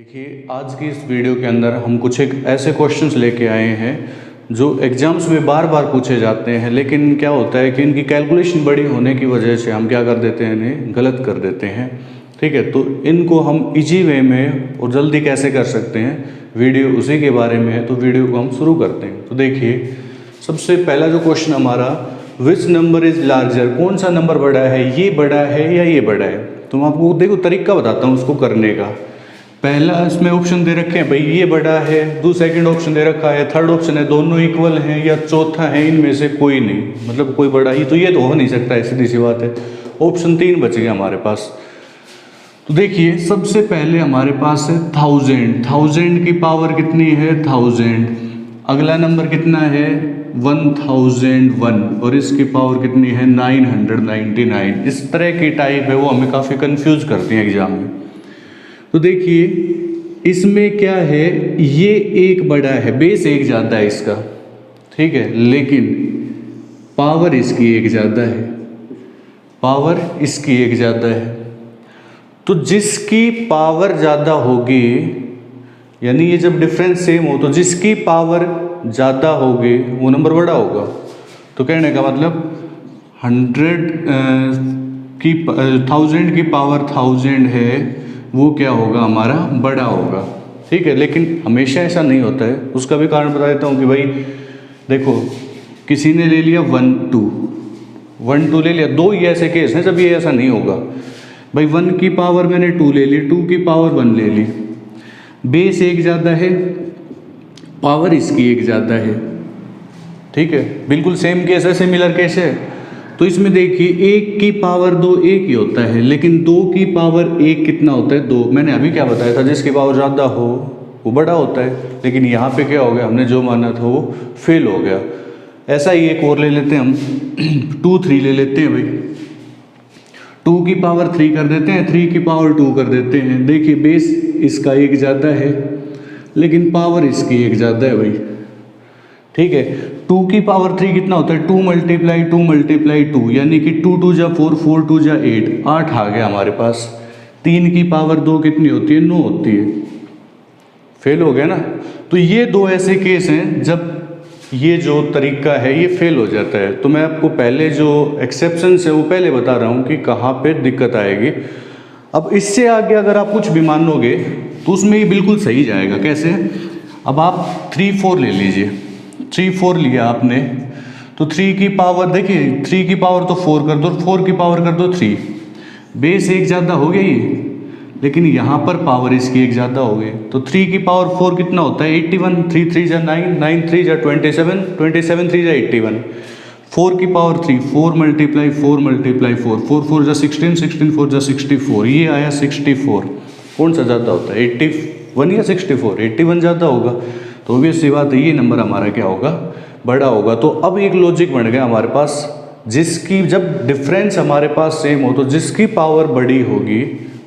देखिए, आज की इस वीडियो के अंदर हम कुछ एक ऐसे क्वेश्चंस लेके आए हैं जो एग्ज़ाम्स में बार बार पूछे जाते हैं, लेकिन क्या होता है कि इनकी कैलकुलेशन बड़ी होने की वजह से हम क्या कर देते हैं, इन्हें गलत कर देते हैं। ठीक है, तो इनको हम इजी वे में और जल्दी कैसे कर सकते हैं, वीडियो उसी के बारे में है, तो वीडियो को हम शुरू करते हैं। तो देखिए, सबसे पहला जो क्वेश्चन हमारा, विच नंबर इज़ लार्जर, कौन सा नंबर बड़ा है, ये बड़ा है या ये बड़ा है। तो मैं आपको देखो तरीका बताता हूँ उसको करने का। पहला इसमें ऑप्शन दे रखे हैं भाई ये बड़ा है, सेकंड ऑप्शन दे रखा है, थर्ड ऑप्शन है दोनों इक्वल हैं, या चौथा है इनमें से कोई नहीं, मतलब कोई बड़ा ही, तो ये तो हो नहीं सकता है, सीधी सी बात है। ऑप्शन 3 बच गया हमारे पास। तो देखिए, सबसे पहले हमारे पास है 1000 की पावर कितनी है 1000। अगला नंबर कितना है 1001 और इसकी पावर कितनी है 999। इस तरह की टाइप है वो हमें काफ़ी कंफ्यूज करती हैं एग्जाम में। तो देखिए, इसमें क्या है, ये एक बड़ा है, बेस एक ज़्यादा है इसका, ठीक है, लेकिन पावर इसकी एक ज़्यादा है, पावर इसकी एक ज़्यादा है। तो जिसकी पावर ज़्यादा होगी, यानी ये जब डिफरेंस सेम हो तो जिसकी पावर ज़्यादा होगी वो नंबर बड़ा होगा। तो कहने का मतलब 1000 की पावर 1000 है, वो क्या होगा हमारा बड़ा होगा। ठीक है, लेकिन हमेशा ऐसा नहीं होता है। उसका भी कारण बता देता हूँ कि भाई देखो, किसी ने ले लिया 1 2 ले लिया, दो ही ऐसे केस हैं जब ये ऐसा नहीं होगा। भाई 1 की पावर मैंने 2 ले ली, 2 की पावर 1 ले ली, बेस एक ज़्यादा है, पावर इसकी एक ज़्यादा है। ठीक है, बिल्कुल सेम केस है, सिमिलर केस है। तो इसमें देखिए, 1 की पावर 2 1 ही होता है, लेकिन 2 की पावर 1 कितना होता है 2। मैंने अभी क्या बताया था, जिसकी पावर ज़्यादा हो वो बड़ा होता है, लेकिन यहाँ पे क्या हो गया, हमने जो माना था वो फेल हो गया। ऐसा ही एक और ले लेते हैं हम 2 3 ले लेते हैं भाई, 2 की पावर 3 कर देते हैं, 3 की पावर 2 कर देते हैं। देखिए, बेस इसका एक ज़्यादा है, लेकिन पावर इसकी एक ज़्यादा है भाई। ठीक है, 2 की पावर 3 कितना होता है 2 मल्टीप्लाई 2, यानी कि 2 2 जा 4, 4 2 जा 8, 8 आ गया हमारे पास। 3 की पावर 2 कितनी होती है 9 होती है, फेल हो गया ना। तो ये दो ऐसे केस हैं जब ये जो तरीका है ये फेल हो जाता है। तो मैं आपको पहले जो एक्सेप्शन है वो पहले बता रहा हूँ कि कहाँ पे दिक्कत आएगी। अब इससे आगे अगर आप कुछ भी मानोगे तो उसमें ये बिल्कुल सही जाएगा। कैसे, अब आप 3 4 ले लीजिए, 3 4 लिया आपने, तो 3 की पावर देखिए, 3 की पावर तो 4 कर दो, 4 की पावर कर दो 3, बेस एक ज़्यादा हो गया ये, लेकिन यहाँ पर पावर इसकी एक ज़्यादा हो गई। तो 3 की पावर 4 कितना होता है 81, 3 3 जा 9, 9 3 जा 27, 27 3 जा 81। 4 की पावर 3, 4 मल्टीप्लाई 4 मल्टीप्लाई 4, 4 4 जा 16, 16 4 जा 64, ये आया 64। कौन सा ज़्यादा होता है 81 या 64? 81 ज़्यादा होगा। तो ऑब्वियस सी बात है ये नंबर हमारा क्या होगा, बड़ा होगा। तो अब एक लॉजिक बन गया हमारे पास, जिसकी जब डिफरेंस हमारे पास सेम हो तो जिसकी पावर बड़ी होगी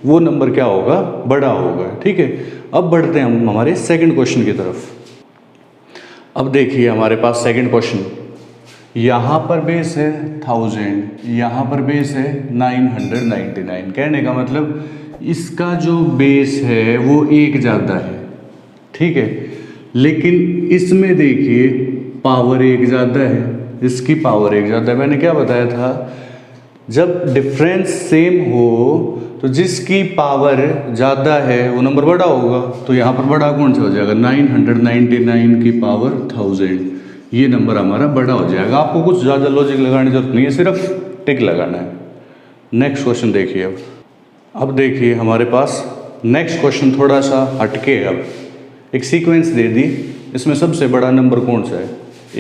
वो नंबर क्या होगा, बड़ा होगा। ठीक है, अब बढ़ते हैं हम हमारे सेकंड क्वेश्चन की तरफ। अब देखिए हमारे पास सेकंड क्वेश्चन, यहाँ पर बेस है 1000, यहाँ पर बेस है 999। कहने का मतलब इसका जो बेस है वो एक ज़्यादा है, ठीक है, लेकिन इसमें देखिए पावर एक ज़्यादा है, इसकी पावर एक ज़्यादा है। मैंने क्या बताया था, जब डिफरेंस सेम हो तो जिसकी पावर ज़्यादा है वो नंबर बड़ा होगा। तो यहाँ पर बड़ा कौन सा हो जाएगा 999 की पावर 1000, ये नंबर हमारा बड़ा हो जाएगा। आपको कुछ ज़्यादा लॉजिक लगाने की जरूरत नहीं है, सिर्फ टिक लगाना है। नेक्स्ट क्वेश्चन देखिए। अब देखिए हमारे पास नेक्स्ट क्वेश्चन थोड़ा सा हटके, अब एक सीक्वेंस दे दी, इसमें सबसे बड़ा नंबर कौन सा है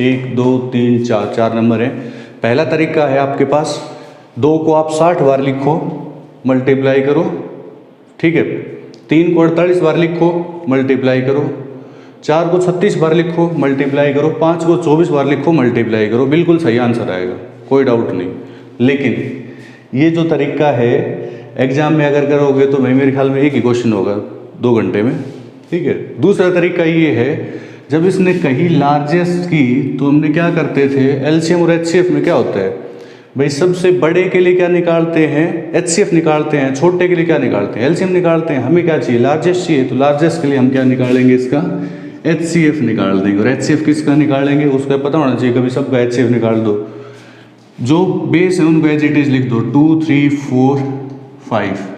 1 2 3 4, 4 नंबर है। पहला तरीका है आपके पास, 2 को आप 60 बार लिखो, मल्टीप्लाई करो, ठीक है, 3 को 48 बार लिखो, मल्टीप्लाई करो, 4 को 36 बार लिखो, मल्टीप्लाई करो, 5 को 24 बार लिखो, मल्टीप्लाई करो, बिल्कुल सही आंसर आएगा, कोई डाउट नहीं। लेकिन ये जो तरीका है एग्जाम में अगर करोगे तो मेरे ख्याल में एक ही क्वेश्चन होगा 2 घंटे में, ठीक है। दूसरा तरीका ये है, जब इसने कहीं लार्जेस्ट की तो हमने क्या करते थे, एलसीएम और एचसीएफ में क्या होता है, भाई सबसे बड़े के लिए क्या निकालते हैं, HCF निकालते हैं, छोटे के लिए क्या निकालते हैं, एलसीएम निकालते हैं। हमें क्या चाहिए, लार्जेस्ट चाहिए, तो लार्जेस्ट के लिए हम क्या निकालेंगे, इसका HCF निकाल देंगे। और HCF किसका निकालेंगे, उसका पता होना चाहिए, कभी सबका HCF निकाल दो। जो बेस है उनको एज इट इज लिख दो, 2 3 4 5,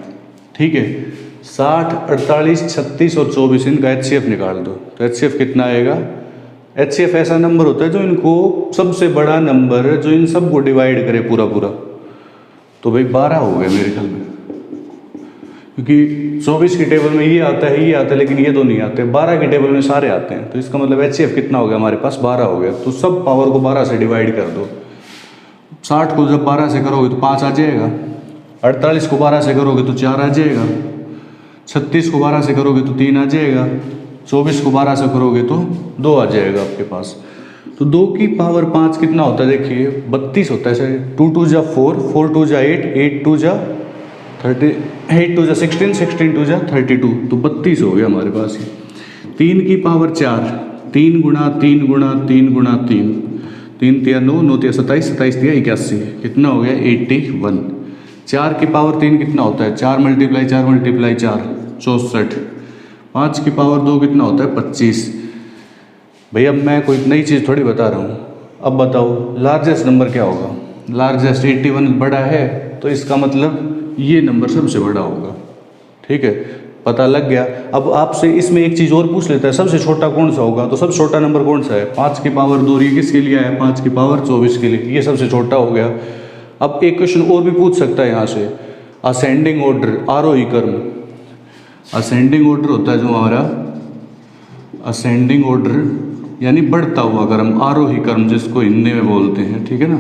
ठीक है। 60 48 36 और 24 इनका HCF निकाल दो, तो HCF कितना आएगा। HCF ऐसा नंबर होता है जो इनको सबसे बड़ा नंबर जो इन सबको डिवाइड करे पूरा पूरा। तो भाई 12 हो गए मेरे ख्याल में, क्योंकि 24 की टेबल में ये आता है, लेकिन ये दो नहीं आते। 12 की टेबल में सारे आते हैं, तो इसका मतलब HCF कितना हो गया हमारे पास, 12 हो गया। तो सब पावर को 12 से डिवाइड कर दो। 60 को जब 12 से करोगे तो 5 आ जाएगा, 48 को 12 से करोगे तो 4 आ जाएगा, 36 को 12 से करोगे तो 3 आ जाएगा, 24 को 12 से करोगे तो 2 आ जाएगा आपके पास। तो 2 की पावर 5 कितना होता है, देखिए 32 होता है सर। 2 2 जा 4, 4 2 जा 8, 8 2 जा 30, 8 2 जा 16, 16 2 जा 32, तो 32 हो गया हमारे पास ये। 3 की पावर 4, 3 गुणा 3 गुणा 3 गुणा 3, 3 तिया 9, 9 तिया 27, 27 तिया 81, कितना हो गया 81। 4 की पावर 3 कितना होता है, 4 मल्टीप्लाई 4 मल्टीप्लाई 4 64। 5 की पावर 2 कितना होता है 25। भैया अब मैं कोई नई चीज़ थोड़ी बता रहा हूँ। अब बताओ लार्जेस्ट नंबर क्या होगा, लार्जेस्ट 81 बड़ा है, तो इसका मतलब ये नंबर सबसे बड़ा होगा, ठीक है, पता लग गया। अब आपसे इसमें एक चीज़ और पूछ लेता है, सबसे छोटा कौन सा होगा, तो सबसे छोटा नंबर कौन सा है, 5 की पावर 2, ये किसके लिए है, 5 की पावर 24 के लिए, ये सबसे छोटा हो गया। अब एक क्वेश्चन और भी पूछ सकता है यहाँ से, असेंडिंग ऑर्डर, आरोही क्रम, असेंडिंग ऑर्डर होता है जो हमारा असेंडिंग ऑर्डर यानी बढ़ता हुआ क्रम, आरोही क्रम जिसको हिंदी में बोलते हैं, ठीक है ना।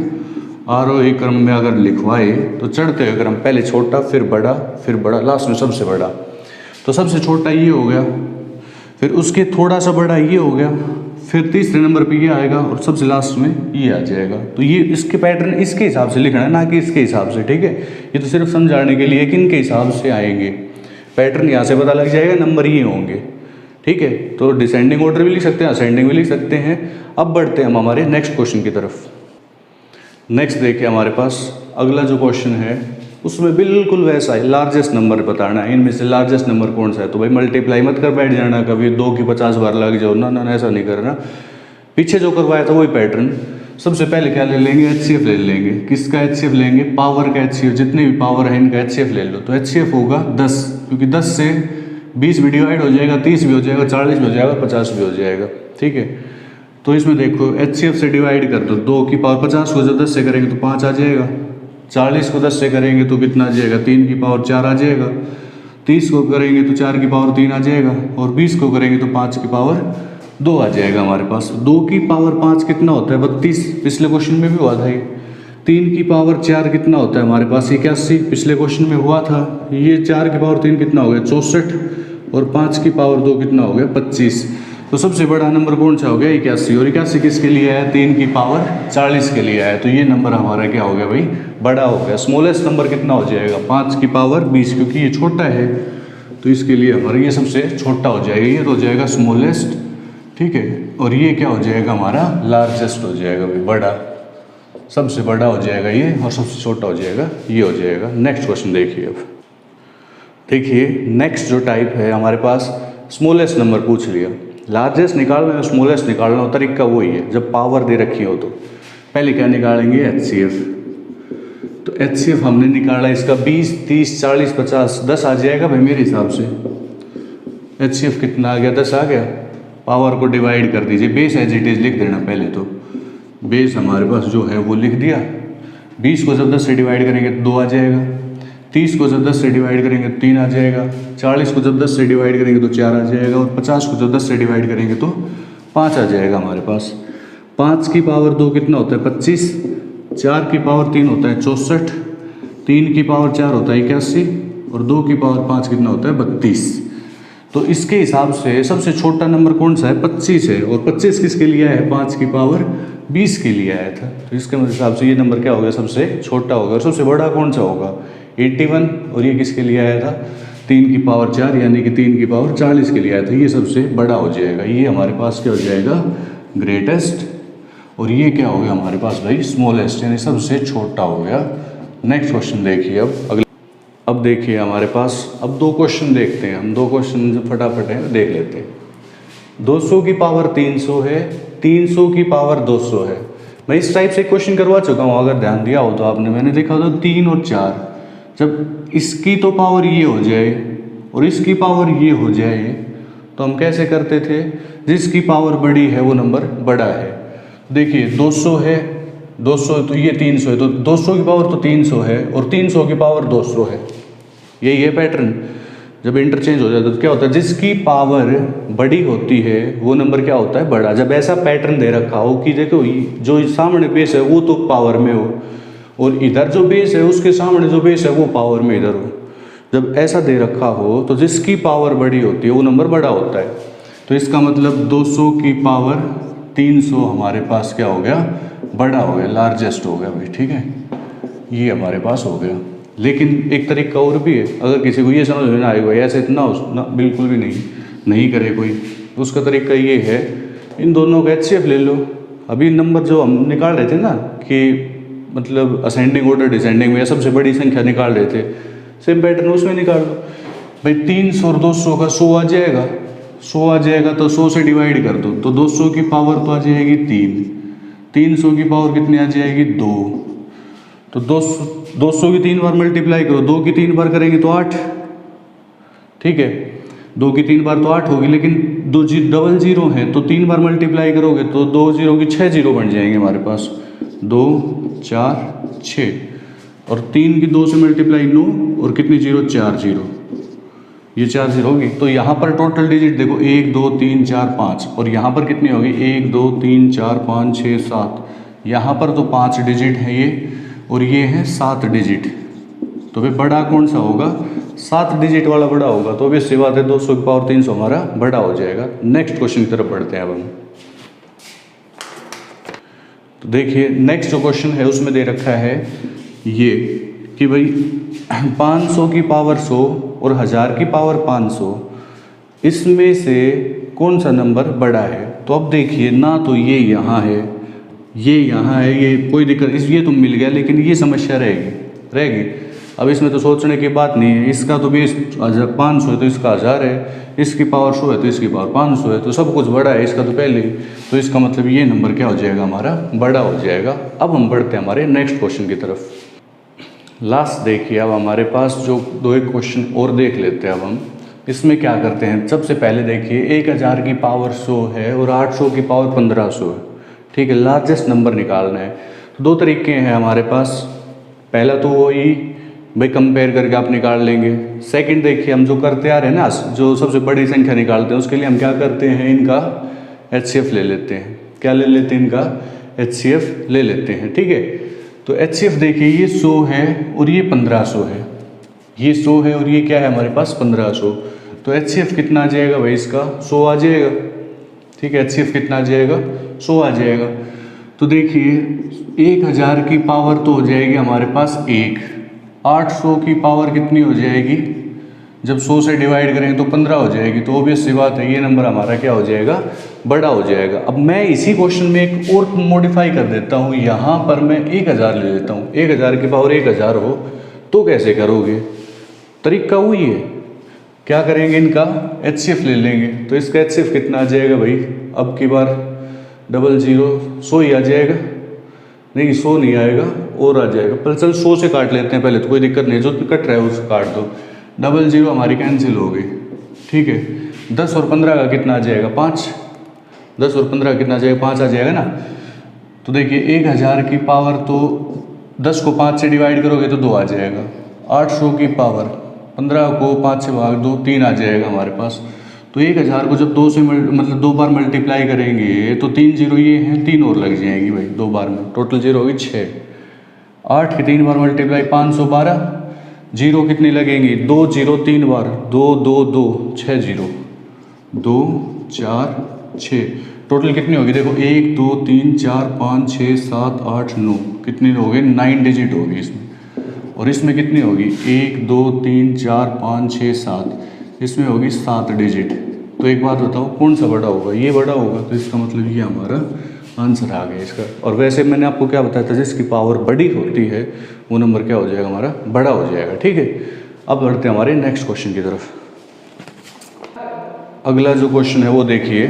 आरोही क्रम में अगर लिखवाए तो चढ़ते हुए क्रम, पहले छोटा फिर बड़ा लास्ट में सबसे बड़ा। तो सबसे छोटा ये हो गया, फिर उसके थोड़ा सा बड़ा ये हो गया, फिर तीसरे नंबर पे ये आएगा और सबसे लास्ट में ये आ जाएगा। तो ये इसके पैटर्न इसके हिसाब से लिखना है, ना कि इसके हिसाब से, ठीक है। ये तो सिर्फ समझाने के लिए कि इनके हिसाब से आएंगे, पैटर्न यहाँ से पता लग जाएगा, नंबर ये होंगे, ठीक है। तो डिसेंडिंग ऑर्डर भी लिख सकते हैं, असेंडिंग भी लिख सकते हैं। अब बढ़ते हैं हम हमारे नेक्स्ट क्वेश्चन की तरफ। नेक्स्ट देखिए हमारे पास अगला जो क्वेश्चन है उसमें बिल्कुल वैसा है, लार्जेस्ट नंबर बताना है, इनमें से लार्जेस्ट नंबर कौन सा है। तो भाई मल्टीप्लाई मत कर बैठ जाना, कभी 2 की 50 बार लग जाओ, ना ना ऐसा नहीं करना। पीछे जो करवाया था वही पैटर्न। सबसे पहले क्या ले लेंगे, HCF ले लेंगे। किसका HCF लेंगे, पावर का HCF, जितने भी पावर है इनका HCF ले लो। तो HCF होगा 10, क्योंकि 10 से 20 भी डिवाइड हो जाएगा, 30 भी हो जाएगा, 40 भी हो जाएगा, 50 भी हो जाएगा, ठीक है। तो इसमें देखो HCF से डिवाइड कर दो, 2 की पावर 50 को जब 10 से करेंगे तो 5 आ जाएगा, 40 को 10 से करेंगे तो कितना आ जाएगा, 3 की पावर 4 आ जाएगा, 30 को करेंगे तो 4 की पावर 3 आ जाएगा, और 20 को करेंगे तो 5 की पावर 2 आ जाएगा हमारे पास। 2 की पावर 5 कितना होता है, 32, पिछले क्वेश्चन में भी हुआ था ये। 3 की पावर 4 कितना होता है हमारे पास, 81, पिछले क्वेश्चन में हुआ था। ये 4 की पावर 3 कितना हो गया 64, और 5 की पावर 2 कितना हो गया 25। तो सबसे बड़ा नंबर कौन सा हो गया 81, और 81 किसके लिए है, 3 की पावर 40 के लिए है। तो ये नंबर हमारा क्या हो गया भाई, बड़ा हो गया। स्मॉलेस्ट नंबर कितना हो जाएगा, 5 की पावर 20, क्योंकि ये छोटा है तो इसके लिए हमारा ये सबसे छोटा हो जाएगा, ये तो हो जाएगा स्मॉलेस्ट, ठीक है। और ये क्या हो जाएगा हमारा लार्जेस्ट हो जाएगा भाई, बड़ा, सबसे बड़ा हो जाएगा ये, और सबसे छोटा हो जाएगा ये हो जाएगा। नेक्स्ट क्वेश्चन देखिए। अब देखिए नेक्स्ट जो टाइप है हमारे पास, स्मॉलेस्ट नंबर पूछ लिया, लार्जेस्ट निकालना है, स्मॉलेस्ट निकालना हो, तरीका वही है। जब पावर दे रखी हो तो पहले क्या निकालेंगे, HCF। तो HCF हमने निकाला इसका 20, 30, 40, 50, 10 आ जाएगा भाई मेरे हिसाब से। HCF कितना आ गया, 10 आ गया। पावर को डिवाइड कर दीजिए, बेस एज इट इज लिख देना पहले, तो बेस हमारे पास जो है वो लिख दिया। 20 को जब 10 से डिवाइड करेंगे तो 2 आ जाएगा, 30 को जब 10 से डिवाइड करेंगे तो 3 आ जाएगा, 40 को जब 10 से डिवाइड करेंगे तो 4 आ जाएगा, और 50 को जब 10 से डिवाइड करेंगे तो 5 आ जाएगा हमारे पास। 5 की पावर 2 कितना होता है 25, 4 की पावर 3 होता है 64, 3 की पावर 4 होता है 81, और 2 की पावर 5 कितना होता है 32। तो इसके हिसाब से सबसे छोटा नंबर कौन सा है, 25 है, और 25 किसके लिए है, 5 की पावर 20 के लिए आया था। तो इसके हिसाब से ये नंबर क्या होगा, सबसे छोटा होगा। और सबसे बड़ा कौन सा होगा, 81, और ये किसके लिए आया था, 3 की पावर 4, यानी कि 3 की पावर 40 के लिए आया था। ये सबसे बड़ा हो जाएगा, ये हमारे पास क्या हो जाएगा, ग्रेटेस्ट और ये क्या हो गया हमारे पास भाई स्मॉलेस्ट, यानी सबसे छोटा हो गया। नेक्स्ट क्वेश्चन देखिए अब अगला। अब देखिए हमारे पास अब 2 क्वेश्चन देखते हैं हम, 2 क्वेश्चन जो फटाफट है देख लेते हैं। 200 की पावर 300 है, 300 की पावर 200 है। मैं इस टाइप से क्वेश्चन करवा चुका हूँ, अगर ध्यान दिया हो तो आपने, मैंने देखा तो 3 और 4, जब इसकी तो पावर ये हो जाए और इसकी पावर ये हो जाए तो हम कैसे करते थे, जिसकी पावर बड़ी है वो नंबर बड़ा है। देखिए 200 है, 200 तो ये 300 है, तो 200 की पावर तो 300 है और 300 की पावर 200 है। यही है पैटर्न। जब इंटरचेंज हो जाता है तो क्या होता है, जिसकी पावर बड़ी होती है वो नंबर क्या होता है, बड़ा। जब ऐसा पैटर्न दे रखा हो कि देखो जो सामने बेस है वो तो पावर में हो और इधर जो बेस है उसके सामने जो बेस है वो पावर में इधर हो, जब ऐसा दे रखा हो तो जिसकी पावर बड़ी होती है वो नंबर बड़ा होता है। तो इसका मतलब 200 की पावर 300 हमारे पास क्या हो गया, बड़ा हो गया, लार्जेस्ट हो गया भाई। ठीक है, ये हमारे पास हो गया। लेकिन एक तरीका और भी है, अगर किसी को ये समझ में ना आए भाई ऐसे इतना ना बिल्कुल भी नहीं करे कोई, तो उसका तरीका ये है, इन दोनों का HCF ले लो। अभी नंबर जो हम निकाल रहे थे ना कि मतलब असेंडिंग ऑर्डर डिसेंडिंग में या सबसे बड़ी संख्या निकाल रहे थे, सेम पैटर्न उसमें निकाल लो भाई। 300 और 200 का 100 आ जाएगा, 100 आ जाएगा तो 100 से डिवाइड कर दो तो 200 की पावर तो आ जाएगी 3, 300 की पावर कितनी आ जाएगी 2, तो 200 की 3 बार मल्टीप्लाई करो, 2 की 3 बार करेंगे तो 8। ठीक है, 2 की 3 बार तो 8 होगी, लेकिन डबल जीरो है तो 3 बार मल्टीप्लाई करोगे तो 2 जीरो की 6 जीरो बन जाएंगे हमारे पास, 2 4 6, और 3 की 2 से मल्टीप्लाई 9 और कितनी जीरो, 4 जीरो, ये 4 जीरो होगी। तो यहाँ पर टोटल डिजिट देखो 1 2 3 4 5, और यहाँ पर कितनी होगी 1 2 3 4 5 6 7, यहाँ पर तो 5 डिजिट है ये और ये है 7 डिजिट। तो भाई बड़ा कौन सा होगा, 7 डिजिट वाला बड़ा होगा। तो obvious सी बात है 200 की पावर 300 हमारा बड़ा हो जाएगा। नेक्स्ट क्वेश्चन की तरफ बढ़ते हैं अब हम। तो देखिए नेक्स्ट जो क्वेश्चन है उसमें दे रखा है ये कि भाई 500 की पावर 100 और 1000 की पावर 500, इसमें से कौन सा नंबर बड़ा है। तो अब देखिए ना तो ये यहाँ है, ये यहाँ है, ये कोई दिक्कत, इस ये तो मिल गया, लेकिन ये समस्या रहेगी। अब इसमें तो सोचने की बात नहीं है, इसका तो बेस 500 है तो इसका 1000 है, इसकी पावर 100 है तो इसकी पावर 500 है, तो सब कुछ बड़ा है इसका तो पहले ही, तो इसका मतलब ये नंबर क्या हो जाएगा हमारा, बड़ा हो जाएगा। अब हम बढ़ते हैं हमारे नेक्स्ट क्वेश्चन की तरफ। लास्ट देखिए अब हमारे पास जो 2-1 क्वेश्चन और देख लेते हैं अब हम। इसमें क्या करते हैं, सबसे पहले देखिए 1000 की पावर 100 है और 800 की पावर 1500 है। ठीक है, लार्जेस्ट नंबर निकालना है। तो 2 तरीके हैं हमारे पास, पहला तो वही भाई कंपेयर करके आप निकाल लेंगे। सेकंड देखिए हम जो करते आ रहे हैं ना, जो सबसे बड़ी संख्या निकालते हैं उसके लिए हम क्या करते हैं, इनका HCF ले लेते हैं। क्या ले लेते हैं, इनका HCF ले लेते हैं। ठीक है, तो HCF देखिए ये 100 है और ये 1500 है, ये 100 है और ये क्या है हमारे पास 1500, तो HCF कितना आ जाएगा भाई इसका 100 आ जाएगा। ठीक है, HCF कितना आ जाएगा 100 आ जाएगा। तो देखिए 1000 की पावर तो हो जाएगी हमारे पास 1, 800 की पावर कितनी हो जाएगी, जब 100 से डिवाइड करेंगे तो 15 हो जाएगी। तो ऑब्वियस सी बात है ये नंबर हमारा क्या हो जाएगा, बड़ा हो जाएगा। अब मैं इसी क्वेश्चन में एक और मॉडिफाई कर देता हूँ, यहाँ पर मैं 1000 ले लेता हूँ। 1000 की पावर 1000 हो तो कैसे करोगे, तरीका वही है, क्या करेंगे इनका HCF ले लेंगे। तो इसका HCF कितना आ जाएगा भाई, अब की बार 100 ही आ जाएगा, नहीं 100 नहीं आएगा और आ जाएगा, पर चल 100 से काट लेते हैं पहले, तो कोई दिक्कत नहीं, जो कट रहा है उसको काट दो। 00 हमारी कैंसिल हो गई। ठीक है, 10 और 15 का कितना आ जाएगा 5, 10 और 15 कितना आ जाएगा 5 आ जाएगा ना। तो देखिए 1000 की पावर तो 10 को 5 से डिवाइड करोगे तो 2 आ जाएगा, 800 की पावर 15 को 5 से भाग दो 3 आ जाएगा हमारे पास। तो 1000 को जब 2 से मतलब 2 बार मल्टीप्लाई करेंगे तो 3 जीरो ये हैं, 3 और लग जाएंगी भाई 2 बार में, टोटल जीरो होगी 6। 8 की 3 बार मल्टीप्लाई 512, जीरो कितनी लगेंगी 2 जीरो 3 बार, 2 2 2 6 जीरो, 2 4 6, टोटल कितनी होगी देखो 1 2 3 4 5 6 7 8 9, कितनी हो गई 9 डिजिट होगी इसमें। और इसमें कितनी होगी 1 2 3 4 5 6 7, इसमें होगी 7 डिजिट। तो एक बात बताओ कौन सा बड़ा होगा, ये बड़ा होगा, तो इसका मतलब ये हमारा आंसर आ गया इसका। और वैसे मैंने आपको क्या बताया था, जिसकी पावर बड़ी होती है वो नंबर क्या हो जाएगा हमारा, बड़ा हो जाएगा। ठीक है, अब बढ़ते हैं हमारे नेक्स्ट क्वेश्चन की तरफ। अगला जो क्वेश्चन है वो देखिए,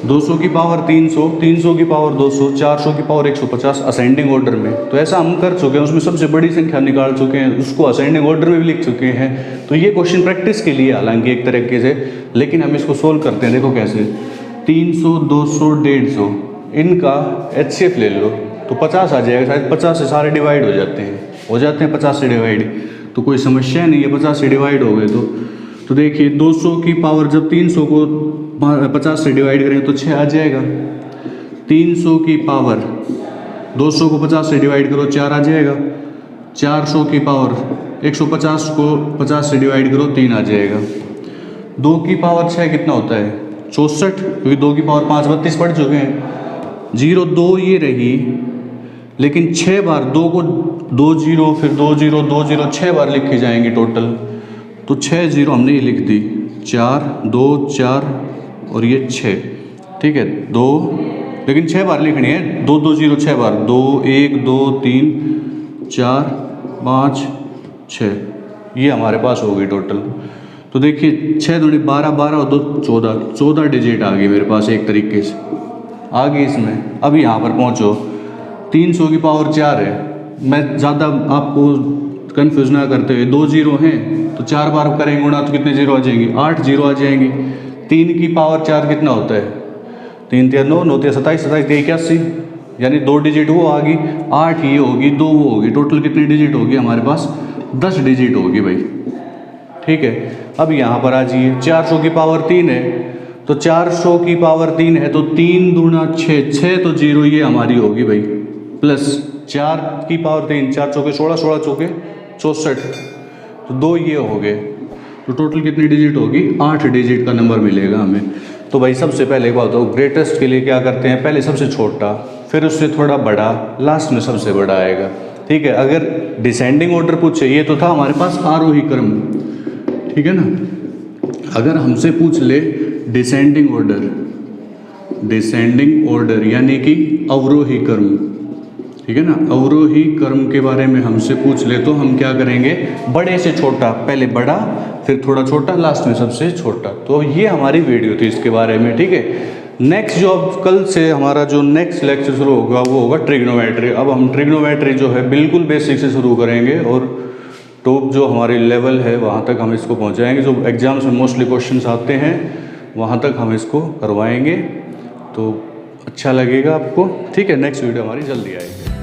200 की पावर 300, 300 की पावर 200, 400 की पावर 150 असेंडिंग ऑर्डर में। तो ऐसा हम कर चुके हैं, उसमें सबसे बड़ी संख्या निकाल चुके हैं, उसको असेंडिंग ऑर्डर में भी लिख चुके हैं। तो ये क्वेश्चन प्रैक्टिस के लिए हालांकि एक तरीके से, लेकिन हम इसको सोल्व करते हैं। देखो कैसे, 300, 200, 150 इनका HCF ले लो तो 50 आ जाएगा। शायद 50 से सारे डिवाइड हो जाते हैं 50 से डिवाइड, तो कोई समस्या नहीं है, 50 से डिवाइड हो गए तो देखिए 200 की पावर जब 300 को 50 से डिवाइड करेंगे तो 6 आ जाएगा। 300 की पावर 200 को 50 से डिवाइड करो 4 आ जाएगा। 400 की पावर 150 को 50 से डिवाइड करो 3 आ जाएगा। 2 की पावर 6 कितना होता है, 64, क्योंकि 2 की पावर 5 32 पढ़ चुके हैं। 0 2 ये रही, लेकिन 6 बार 2 को 2 0 फिर 2 0 2 0 6 बार लिखी जाएंगी टोटल, तो 6 0 हमने ये लिख दी, 4 2 4 और ये 6। ठीक है, 2, लेकिन 6 बार लिखनी है, 2 2 0 6 बार, 2 1 2 3 4 5 6, ये हमारे पास हो गई टोटल। तो देखिए 6 दूनी 12 12 और 2 14, 14 डिजिट आ गई मेरे पास एक तरीके से आ गई इसमें। अब यहाँ पर पहुँचो, 300 की पावर 4 है, मैं ज़्यादा आपको कन्फ्यूज ना करते हुए, 2 0 हैं तो 4 बार करेंगे गुणा तो कितने 0 आ जाएंगी, 8 0 आ जाएंगी। 3 की पावर 4 कितना होता है, 3 3 9 9 27 27 81, यानी 2 डिजिट वो आ गई, 8 ये होगी, 2 वो होगी, टोटल कितनी डिजिट होगी हमारे पास, 10 डिजिट होगी भाई। ठीक है, अब यहाँ पर आ जाइए, 400 की पावर 3 है, तो 400 की पावर 3 है तो 3 दूना 6, 6 तो 0 ये हमारी होगी भाई, प्लस 4 की पावर 3, 4 चौके 16, 16 चौके 64, तो 2 ये हो गए, तो टोटल कितनी डिजिट होगी, 8 डिजिट का नंबर मिलेगा हमें। तो भाई सबसे पहले एक बात हो, ग्रेटेस्ट के लिए क्या करते हैं, पहले सबसे छोटा, फिर उससे थोड़ा बड़ा, लास्ट में सबसे बड़ा आएगा। ठीक है, अगर डिसेंडिंग ऑर्डर पूछे, ये तो था हमारे पास आरोही क्रम, ठीक है ना। अगर हमसे पूछ ले डिसेंडिंग ऑर्डर यानी कि अवरोही क्रम, ठीक है ना, अवरोही क्रम के बारे में हमसे पूछ ले तो हम क्या करेंगे, बड़े से छोटा, पहले बड़ा फिर थोड़ा छोटा, लास्ट में सबसे छोटा। तो ये हमारी वीडियो थी इसके बारे में। ठीक है, नेक्स्ट जो अब कल से हमारा जो नेक्स्ट लेक्चर शुरू होगा वो होगा ट्रिग्नोमेट्री। अब हम ट्रिग्नोमेट्री जो है बिल्कुल बेसिक से शुरू करेंगे और टॉप जो हमारी लेवल है वहाँ तक हम इसको पहुँचाएंगे। जो एग्जाम्स में मोस्टली क्वेश्चंस आते हैं वहाँ तक हम इसको करवाएंगे, तो अच्छा लगेगा आपको। ठीक है, नेक्स्ट वीडियो हमारी जल्दी आएगी।